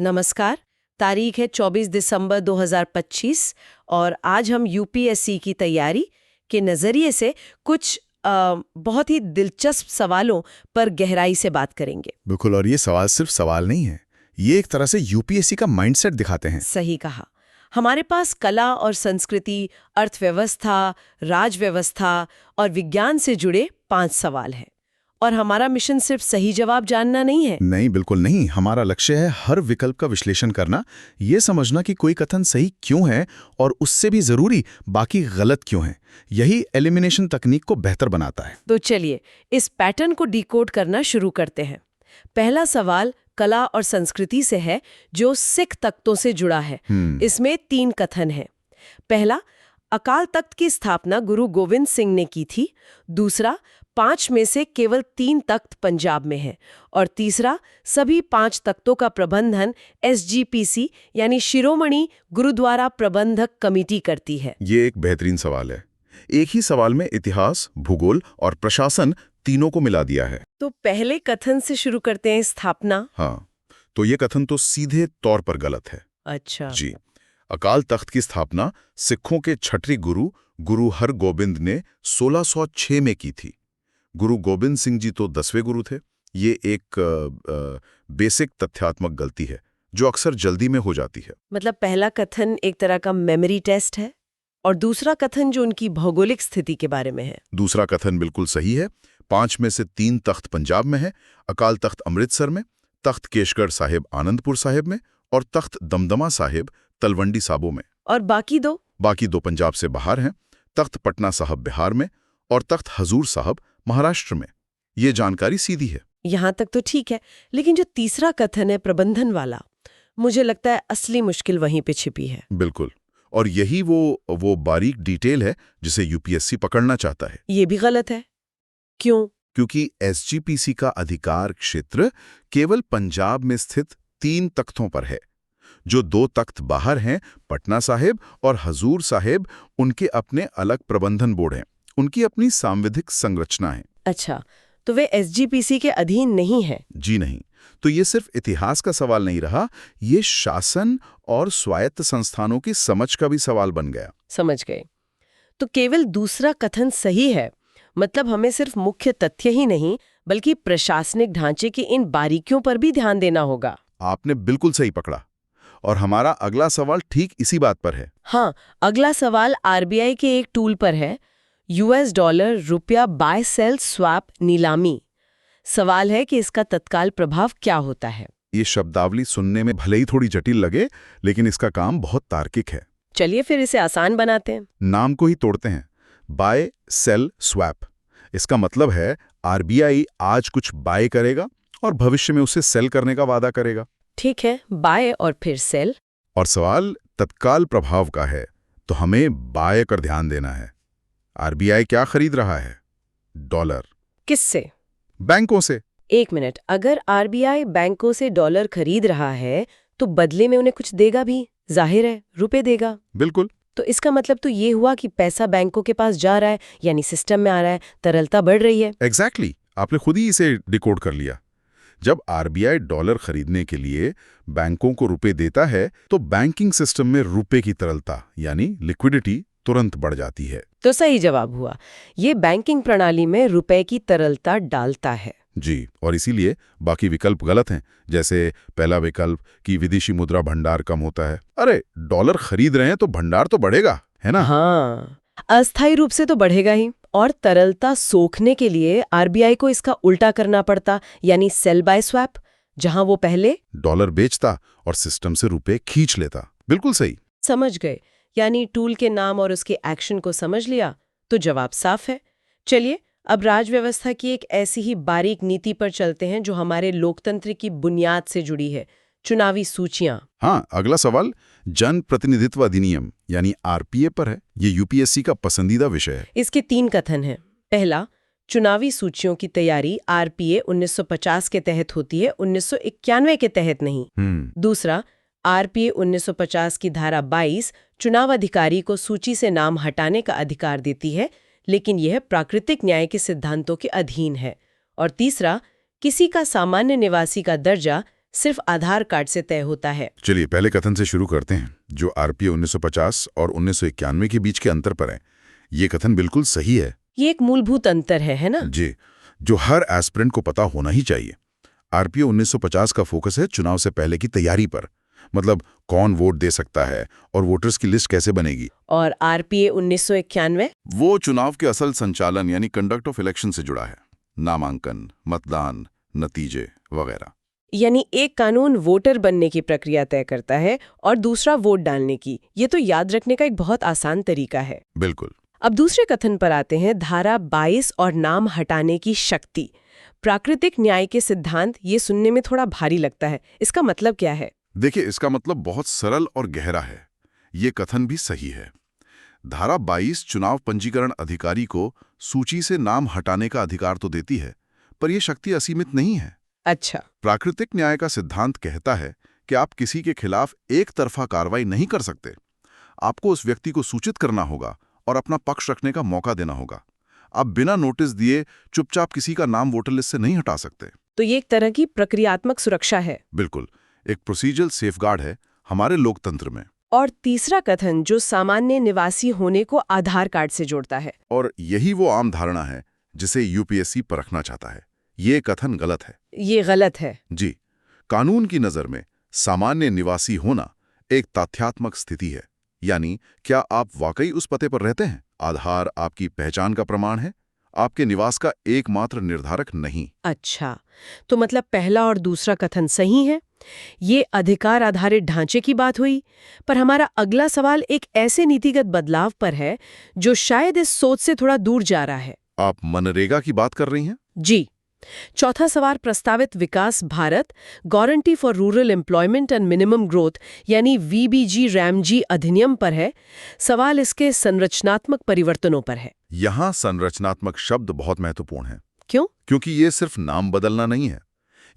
नमस्कार। तारीख है 24 दिसंबर 2025 और आज हम यूपीएससी की तैयारी के नज़रिए से कुछ बहुत ही दिलचस्प सवालों पर गहराई से बात करेंगे। बिल्कुल, और ये सवाल सिर्फ सवाल नहीं है, ये एक तरह से यूपीएससी का माइंडसेट दिखाते हैं। सही कहा। हमारे पास कला और संस्कृति, अर्थव्यवस्था, राजव्यवस्था और विज्ञान से जुड़े 5 सवाल हैं। और हमारा मिशन सिर्फ सही जवाब जानना नहीं है। नहीं, बिल्कुल नहीं। हमारा लक्ष्य है हर विकल्प का विश्लेषण करना, ये समझना कि कोई कथन सही क्यों है और उससे भी जरूरी बाकी गलत क्यों है। यही एलिमिनेशन तकनीक को बेहतर बनाता है। तो चलिए इस पैटर्न को डिकोड करना शुरू करते हैं। पहला सवाल कला और संस्कृति से है, जो सिख तख्तों से जुड़ा है। इसमें 3 कथन हैं। पहला, अकाल तख्त की स्थापना गुरु गोविंद सिंह ने की थी। दूसरा, 5 में से केवल 3 तख्त पंजाब में हैं। और तीसरा, सभी 5 तख्तों का प्रबंधन SGPC यानी शिरोमणि गुरुद्वारा प्रबंधक कमेटी करती है। ये एक बेहतरीन सवाल है। एक ही सवाल में इतिहास, भूगोल और प्रशासन तीनों को मिला दिया है। तो पहले कथन से शुरू करते हैं, स्थापना। हाँ, तो ये कथन तो सीधे तौर पर गलत है। अच्छा जी, अकाल तख्त की स्थापना सिखों के छठवीं गुरु हरगोबिंद ने 1606 में की थी। गुरु गोबिंद सिंह जी तो 10वें गुरु थे। ये एक बेसिक तथ्यात्मक गलती है जो अक्सर जल्दी में हो जाती है। मतलब पहला कथन एक तरह का मेमोरी टेस्ट है और दूसरा कथन जो उनकी भौगोलिक स्थिति के बारे में है। दूसरा कथन बिल्कुल सही है। 5 में से 3 तख्त पंजाब में है। अकाल तख्त अमृतसर में, तख्त केशगढ़ साहिब आनंदपुर साहिब में और तख्त दमदमा साहिब तलवंडी साबो में। और बाकी दो पंजाब से बाहर हैं। तख्त पटना साहब बिहार में और तख्त हजूर साहब महाराष्ट्र में। ये जानकारी सीधी है। यहाँ तक तो ठीक है, लेकिन जो तीसरा कथन है प्रबंधन वाला, मुझे लगता है असली मुश्किल वहीं पे छिपी है। बिल्कुल, और यही वो बारीक डिटेल है जिसे यूपीएससी पकड़ना चाहता है। ये भी गलत है। क्यों? क्योंकि एसजीपीसी का अधिकार क्षेत्र केवल पंजाब में स्थित 3 तख्तों पर है। जो 2 तख्त बाहर हैं, पटना साहिब और हजूर साहिब, उनके अपने अलग प्रबंधन बोर्ड हैं। उनकी अपनी सांविधिक संरचना है। अच्छा, तो वे SGPC के अधीन नहीं है? जी नहीं। तो ये सिर्फ इतिहास का सवाल नहीं रहा, ये शासन और स्वायत्त संस्थानों की समझ का भी सवाल बन गया। समझ गए। तो केवल दूसरा कथन सही है, मतलब हमें सिर्फ मुख्य तथ्य ही नहीं बल्कि प्रशासनिक ढांचे की इन बारीकियों पर भी ध्यान देना होगा। आपने बिल्कुल सही पकड़ा। और हमारा अगला सवाल ठीक इसी बात पर है। हाँ, अगला सवाल RBI के एक टूल पर है, US डॉलर रुपया बाय सेल स्वैप नीलामी। सवाल है कि इसका तत्काल प्रभाव क्या होता है। ये शब्दावली सुनने में भले ही थोड़ी जटिल लगे, लेकिन इसका काम बहुत तार्किक है। चलिए फिर इसे आसान बनाते हैं। नाम को ही तोड़ते हैं। बाय सेल स्वैप, इसका मतलब है RBI आज कुछ बाय करेगा और भविष्य में उसे सेल करने का वादा करेगा। ठीक है, बाय और फिर सेल। और सवाल तत्काल प्रभाव का है, तो हमें बाय कर ध्यान देना है। RBI क्या खरीद रहा है? डॉलर। किससे? बैंकों से। एक मिनट, अगर RBI बैंकों से डॉलर खरीद रहा है तो बदले में उन्हें कुछ देगा भी, जाहिर है रुपए देगा। बिल्कुल। तो इसका मतलब तो ये हुआ कि पैसा बैंकों के पास जा रहा है, यानी सिस्टम में आ रहा है, तरलता बढ़ रही है। एग्जैक्टली, आपने खुद ही इसे डिकोड कर लिया। जब RBI डॉलर खरीदने के लिए बैंकों को रुपए देता है तो बैंकिंग सिस्टम में रुपए की तरलता यानी लिक्विडिटी तुरंत बढ़ जाती है। तो सही जवाब हुआ, ये बैंकिंग प्रणाली में रुपए की तरलता डालता है। जी, और इसीलिए बाकी विकल्प गलत हैं। जैसे पहला विकल्प कि विदेशी मुद्रा भंडार कम होता है। अरे, डॉलर खरीद रहे हैं तो भंडार तो बढ़ेगा, है ना? हाँ, अस्थायी रूप से तो बढ़ेगा ही। और तरलता सोखने के लिए RBI को इसका उल्टा करना पड़ता, यानी सेल बाय स्वैप, जहां वो पहले डॉलर बेचता और सिस्टम से रुपए खींच लेता। बिल्कुल सही। समझ गए, यानी टूल के नाम और उसके एक्शन को समझ लिया तो जवाब साफ है। चलिए अब राजव्यवस्था की एक ऐसी ही बारीक नीति पर चलते हैं जो हमारे लोकतंत्र की बुनियाद से जुड़ी है, चुनावी सूचियां। हाँ, अगला सवाल जन प्रतिनिधित्व अधिनियम यानी RPA पर है। ये यूपीएससी का पसंदीदा विषय है। इसके 3 कथन हैं। पहला, चुनावी सूचियों की तैयारी RPA 1950 के तहत होती है, 1991 के तहत नहीं। दूसरा, RPA 1950 की धारा 22 चुनाव अधिकारी को सूची से नाम हटाने का अधिकार देती है, लेकिन यह प्राकृतिक न्याय के सिद्धांतों के अधीन है। और तीसरा, किसी का सामान्य निवासी का दर्जा सिर्फ आधार कार्ड से तय होता है। चलिए पहले कथन से शुरू करते हैं, जो आरपीए 1950 और 1991 के बीच के अंतर पर है। ये कथन बिल्कुल सही है। ये एक मूलभूत अंतर है ना? जी, जो हर एस्पिरेंट को पता होना ही चाहिए। आरपीए 1950 का फोकस है चुनाव से पहले की तैयारी पर, मतलब कौन वोट दे सकता है और वोटर्स की लिस्ट कैसे बनेगी। और आरपीए 1991 वो चुनाव के असल संचालन यानी कंडक्ट ऑफ इलेक्शन से जुड़ा है, नामांकन, मतदान, नतीजे वगैरह। यानी एक कानून वोटर बनने की प्रक्रिया तय करता है और दूसरा वोट डालने की। ये तो याद रखने का एक बहुत आसान तरीका है। बिल्कुल। अब दूसरे कथन पर आते हैं, धारा 22 और नाम हटाने की शक्ति। प्राकृतिक न्याय के सिद्धांत, ये सुनने में थोड़ा भारी लगता है। इसका मतलब क्या है? देखिए, इसका मतलब बहुत सरल और गहरा है। ये कथन भी सही है। धारा 22 चुनाव पंजीकरण अधिकारी को सूची से नाम हटाने का अधिकार तो देती है, पर यह शक्ति असीमित नहीं है। अच्छा। प्राकृतिक न्याय का सिद्धांत कहता है कि आप किसी के खिलाफ एक तरफा कार्रवाई नहीं कर सकते। आपको उस व्यक्ति को सूचित करना होगा और अपना पक्ष रखने का मौका देना होगा। आप बिना नोटिस दिए चुपचाप किसी का नाम वोटर लिस्ट से नहीं हटा सकते। तो ये एक तरह की प्रक्रियात्मक सुरक्षा है। बिल्कुल, एक प्रोसीजरल सेफगार्ड है हमारे लोकतंत्र में। और तीसरा कथन, जो सामान्य निवासी होने को आधार कार्ड से जोड़ता है। और यही वो आम धारणा है जिसे यूपीएससी परखना चाहता है। ये कथन गलत है। ये गलत है? जी, कानून की नज़र में सामान्य निवासी होना एक तथ्यात्मक स्थिति है, यानी क्या आप वाकई उस पते पर रहते हैं। आधार आपकी पहचान का प्रमाण है, आपके निवास का एकमात्र निर्धारक नहीं। अच्छा, तो मतलब पहला और दूसरा कथन सही है। ये अधिकार आधारित ढांचे की बात हुई, पर हमारा अगला सवाल एक ऐसे नीतिगत बदलाव पर है जो शायद इस सोच से थोड़ा दूर जा रहा है। आप मनरेगा की बात कर रही हैं? जी। चौथा सवाल प्रस्तावित विकास भारत guarantee for rural employment and minimum growth यानी वीबीजी रैमजी अधिनियम पर है। सवाल इसके संरचनात्मक परिवर्तनों पर है। यहाँ संरचनात्मक शब्द बहुत महत्वपूर्ण है। क्यों? क्योंकि ये सिर्फ नाम बदलना नहीं है,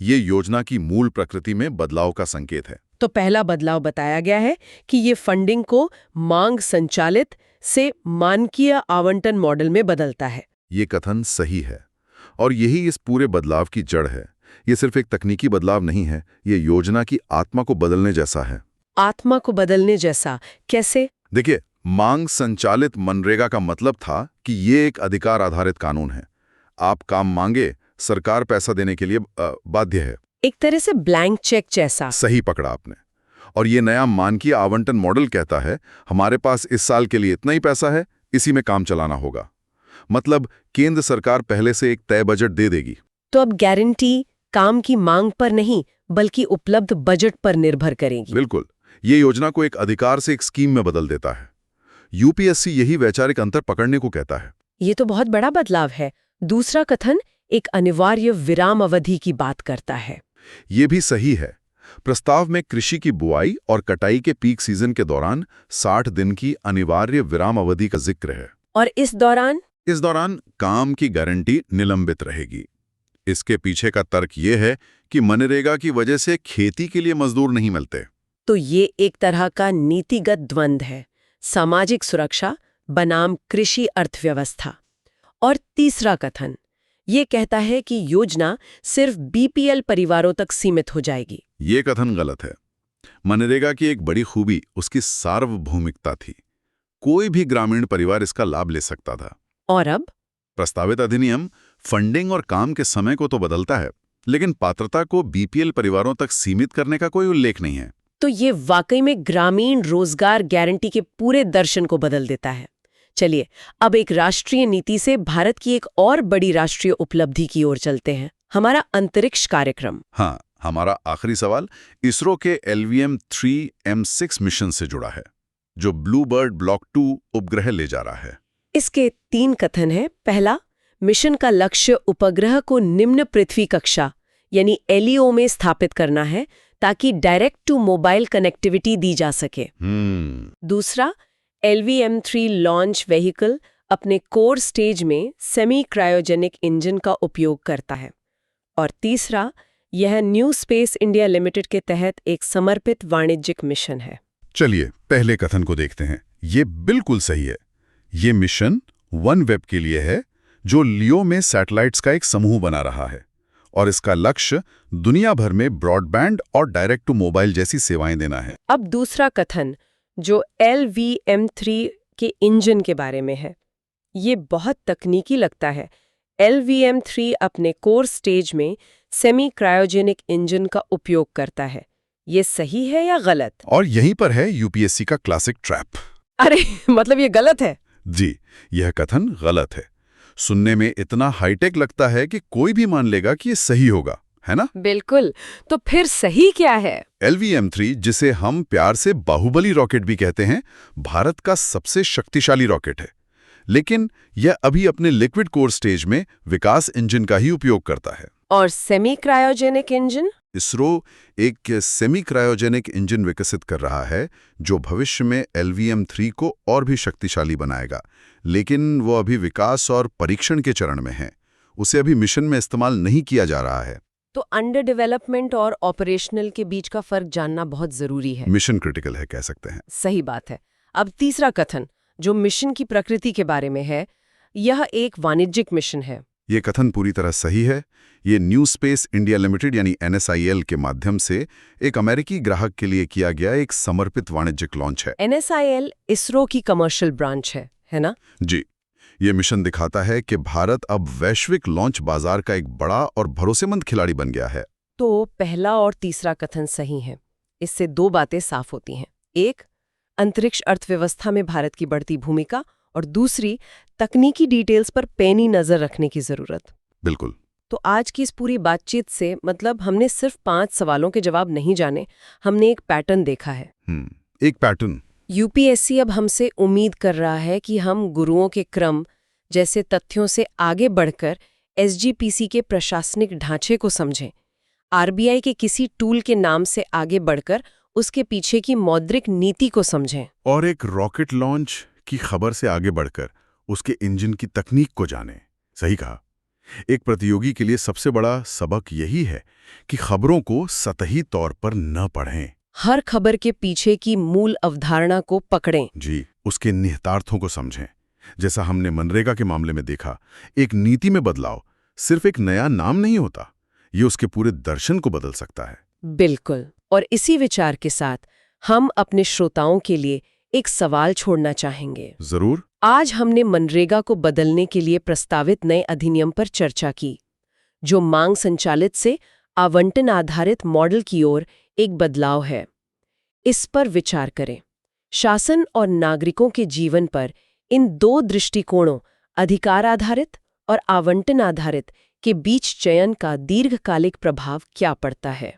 ये योजना की मूल प्रकृति में बदलाव का संकेत है। तो पहला बदलाव बताया गया है कि ये फंडिंग को मांग संचालित से मानकीय आवंटन मॉडल में बदलता है। ये कथन सही है और यही इस पूरे बदलाव की जड़ है। ये सिर्फ एक तकनीकी बदलाव नहीं है, ये योजना की आत्मा को बदलने जैसा है। आत्मा को बदलने जैसा कैसे? देखिए, मांग संचालित मनरेगा का मतलब था कि ये एक अधिकार आधारित कानून है। आप काम मांगे, सरकार पैसा देने के लिए बाध्य है। एक तरह से ब्लैंक चेक जैसा। सही पकड़ा आपने। और ये नया मानकीय आवंटन मॉडल कहता है हमारे पास इस साल के लिए इतना ही पैसा है, इसी में काम चलाना होगा। मतलब केंद्र सरकार पहले से एक तय बजट दे देगी। तो अब गारंटी काम की मांग पर नहीं बल्कि उपलब्ध बजट पर निर्भर करेगी। बिल्कुल, ये योजना को एक अधिकार से एक स्कीम में बदल देता है। यूपीएससी यही वैचारिक अंतर पकड़ने को कहता है। ये तो बहुत बड़ा बदलाव है। दूसरा कथन एक अनिवार्य विराम अवधि की बात करता है। ये भी सही है। प्रस्ताव में कृषि की बुआई और कटाई के पीक सीजन के दौरान 60 दिन की अनिवार्य विराम अवधि का जिक्र है। और इस दौरान काम की गारंटी निलंबित रहेगी। इसके पीछे का तर्क ये है कि मनरेगा की वजह से खेती के लिए मजदूर नहीं मिलते। तो ये एक तरह का नीतिगत द्वंद्व है, सामाजिक सुरक्षा बनाम कृषि अर्थव्यवस्था। और तीसरा कथन ये कहता है कि योजना सिर्फ बीपीएल परिवारों तक सीमित हो जाएगी। ये कथन गलत है। मनरेगा की एक बड़ी खूबी उसकी सार्वभौमिकता थी। कोई भी ग्रामीण परिवार इसका लाभ ले सकता था। और अब प्रस्तावित अधिनियम फंडिंग और काम के समय को तो बदलता है, लेकिन पात्रता को बीपीएल परिवारों तक सीमित करने का कोई उल्लेख नहीं है। तो ये वाकई में ग्रामीण रोजगार गारंटी के पूरे दर्शन को बदल देता है। चलिए अब एक राष्ट्रीय नीति से भारत की एक और बड़ी राष्ट्रीय उपलब्धि की ओर चलते हैं, हमारा अंतरिक्ष कार्यक्रम। हाँ, हमारा आखिरी सवाल इसरो के LVM-3M6 मिशन से जुड़ा है, जो ब्लूबर्ड ब्लॉक 2 उपग्रह ले जा रहा है। इसके 3 कथन हैं। पहला, मिशन का लक्ष्य उपग्रह को निम्न पृथ्वी कक्षा यानी LEO में स्थापित करना है ताकि डायरेक्ट टू मोबाइल कनेक्टिविटी दी जा सके। दूसरा, LVM-3 लॉन्च व्हीकल अपने कोर स्टेज में सेमी क्रायोजेनिक इंजन का उपयोग करता है। और तीसरा, यह न्यू स्पेस इंडिया लिमिटेड के तहत एक समर्पित वाणिज्यिक मिशन है। चलिए पहले कथन को देखते हैं। ये बिल्कुल सही है। ये मिशन OneWeb के लिए है, जो लियो में सैटेलाइट्स का एक समूह बना रहा है। और इसका लक्ष्य दुनिया भर में ब्रॉडबैंड और डायरेक्ट टू मोबाइल जैसी सेवाएं देना है। अब दूसरा कथन जो LVM3 के इंजन के बारे में है, ये बहुत तकनीकी लगता है। LVM3 अपने कोर स्टेज में सेमी क्रायोजेनिक इंजन का उपयोग करता है। ये सही है या गलत? और यहीं पर है यूपीएससी का क्लासिक ट्रैप। अरे मतलब ये गलत है? जी, यह कथन गलत है। सुनने में इतना हाईटेक लगता है कि कोई भी मान लेगा कि ये सही होगा, है ना? बिल्कुल। तो फिर सही क्या है? LVM3, जिसे हम प्यार से बाहुबली रॉकेट भी कहते हैं, भारत का सबसे शक्तिशाली रॉकेट है। लेकिन यह अभी अपने लिक्विड कोर स्टेज में विकास इंजन का ही उपयोग करता है। और सेमी क्रायोजेनिक इंजन? इसरो एक सेमी क्रायोजेनिक इंजन विकसित कर रहा है जो भविष्य में LVM3 को और भी शक्तिशाली बनाएगा, लेकिन वो अभी विकास और परीक्षण के चरण में है। उसे अभी मिशन में इस्तेमाल नहीं किया जा रहा है। तो अंडर डेवलपमेंट और ऑपरेशनल के बीच का फर्क जानना बहुत जरूरी है। मिशन क्रिटिकल है, कह सकते हैं। सही बात है। अब तीसरा कथन जो मिशन की प्रकृति के बारे में है, यह एक वाणिज्यिक मिशन है। ये कथन पूरी तरह सही है। ये न्यू स्पेस इंडिया लिमिटेड यानी NSIL के माध्यम से एक अमेरिकी ग्राहक के लिए किया गया एक समर्पित वाणिज्यिक लॉन्च है। NSIL इसरो की कमर्शियल ब्रांच है ना? जी, ये मिशन दिखाता है कि भारत अब वैश्विक लॉन्च बाजार का एक बड़ा और भरोसेमंद खिलाड़ी बन गया है। तो पहला और तीसरा कथन सही है। इससे दो बातें साफ होती हैं। एक, अंतरिक्ष अर्थव्यवस्था में भारत की बढ़ती भूमिका, और दूसरी, तकनीकी डिटेल्स पर पैनी नजर रखने की जरूरत। बिल्कुल। तो आज की इस पूरी बातचीत से मतलब हमने सिर्फ 5 सवालों के जवाब नहीं जाने, हमने एक पैटर्न देखा है। एक पैटर्न। यूपीएससी अब हमसे उम्मीद कर रहा है कि हम गुरुओं के क्रम जैसे तथ्यों से आगे बढ़कर SGPC के प्रशासनिक ढांचे को समझें, RBI के किसी टूल के नाम से आगे बढ़कर उसके पीछे की मौद्रिक नीति को समझें, और एक रॉकेट लॉन्च की खबर से आगे बढ़कर उसके इंजन की तकनीक को जानें। सही कहा। एक प्रतियोगी के लिए सबसे बड़ा सबक यही है कि खबरों को सतही तौर पर न पढ़ें। हर खबर के पीछे की मूल अवधारणा को पकड़ें। जी, उसके निहितार्थों को समझें। जैसा हमने मनरेगा के मामले में देखा, एक नीति में बदलाव सिर्फ एक नया नाम नहीं होता, ये उसके पूरे दर्शन को बदल सकता है। बिल्कुल। और इसी विचार के साथ हम अपने श्रोताओं के लिए एक सवाल छोड़ना चाहेंगे। जरूर। आज हमने मनरेगा को बदलने के लिए प्रस्तावित नए अधिनियम पर चर्चा की, जो मांग संचालित से आवंटन आधारित मॉडल की ओर एक बदलाव है। इस पर विचार करें। शासन और नागरिकों के जीवन पर इन दो दृष्टिकोणों, अधिकार आधारित और आवंटन आधारित, के बीच चयन का दीर्घकालिक प्रभाव क्या पड़ता है।